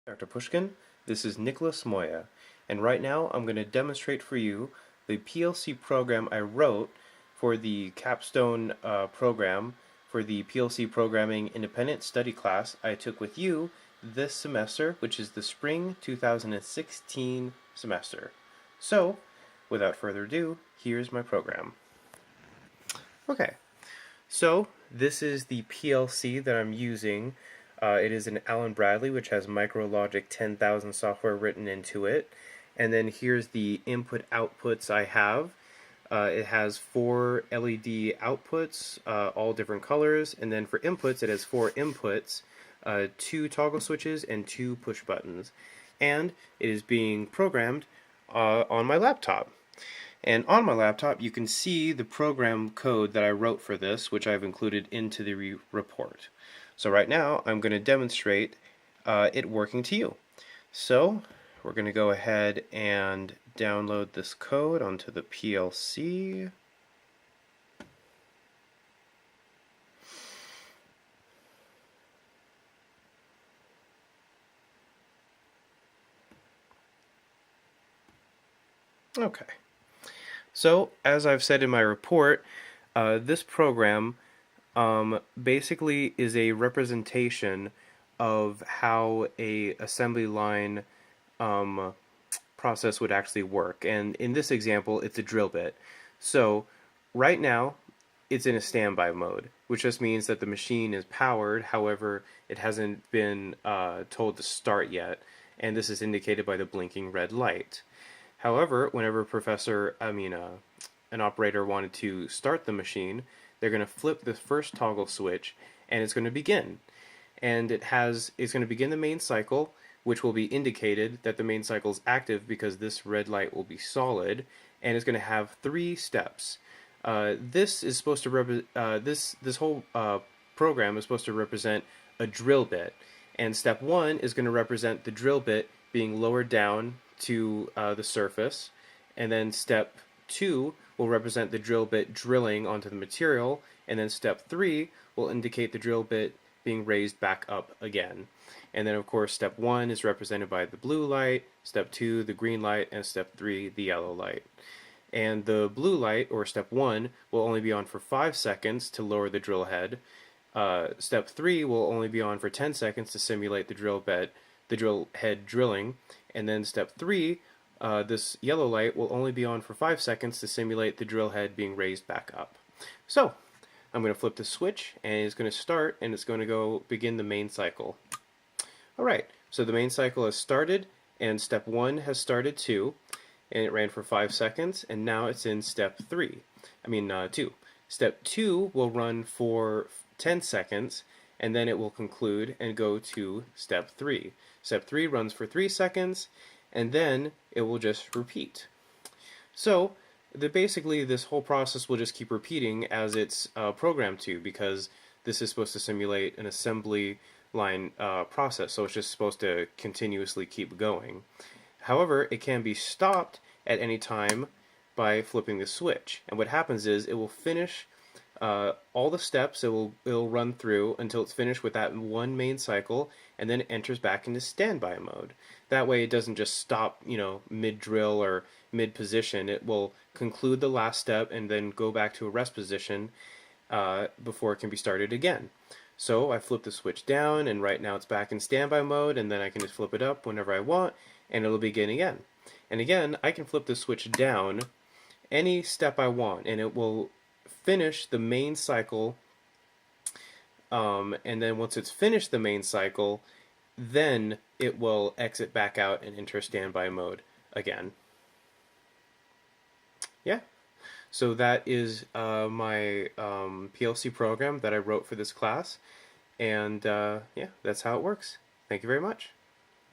Dr. Pushkin, this is Nicholas Moya, and right now I'm going to demonstrate for you the PLC program I wrote for the capstone program for the PLC Programming Independent Study class I took with you this semester, which is the spring 2016 semester. So, without further ado, here's my program. Okay, so this is the PLC that I'm using. It is an Allen Bradley, which has MicroLogic 10,000 software written into it. And then here's the input outputs I have. It has 4 LED outputs, all different colors. And then for inputs, it has 4 inputs, 2 toggle switches, and 2 push buttons. And it is being programmed on my laptop. And on my laptop, you can see the program code that I wrote for this, which I've included into the report. So right now, I'm going to demonstrate it working to you. So we're going to go ahead and download this code onto the PLC. Okay. So, as I've said in my report, this program basically is a representation of how a assembly line process would actually work. And in this example, it's a drill bit. So, right now, it's in a standby mode, which just means that the machine is powered, however, it hasn't been told to start yet, and this is indicated by the blinking red light. However, whenever an operator wanted to start the machine, they're going to flip the first toggle switch, and it's going to begin. And it's going to begin the main cycle, which will be indicated that the main cycle is active because this red light will be solid, and it's going to have 3 steps. This is supposed to this whole program is supposed to represent a drill bit, and step 1 is going to represent the drill bit being lowered down to the surface, and then step 2 will represent the drill bit drilling onto the material, and then step 3 will indicate the drill bit being raised back up again. And then of course step 1 is represented by the blue light, step 2 the green light, and step 3 the yellow light. And the blue light, or step 1, will only be on for 5 seconds to lower the drill head. Step 3 will only be on for 10 seconds to simulate the drill head drilling. And then step 3, this yellow light will only be on for 5 seconds to simulate the drill head being raised back up. So, I'm going to flip the switch, and it's going to start, and it's going to go begin the main cycle. Alright, so the main cycle has started, and step 1 has started too, and it ran for 5 seconds, and now it's in step 2. Step 2 will run for 10 seconds, and then it will conclude and go to step 3. Step 3 runs for 3 seconds, and then it will just repeat. So, basically this whole process will just keep repeating as it's programmed to, because this is supposed to simulate an assembly line process, so it's just supposed to continuously keep going. However, it can be stopped at any time by flipping the switch, and what happens is it will finish all the steps. It'll run through until it's finished with that one main cycle, and then it enters back into standby mode. That way it doesn't just stop, mid-drill or mid-position. It will conclude the last step and then go back to a rest position before it can be started again. So I flip the switch down, and right now it's back in standby mode, and then I can just flip it up whenever I want, and it'll begin again. And again, I can flip the switch down any step I want, and it will finish the main cycle, and then once it's finished the main cycle, then it will exit back out and enter standby mode again. Yeah, so that is my PLC program that I wrote for this class, and yeah, that's how it works. Thank you very much.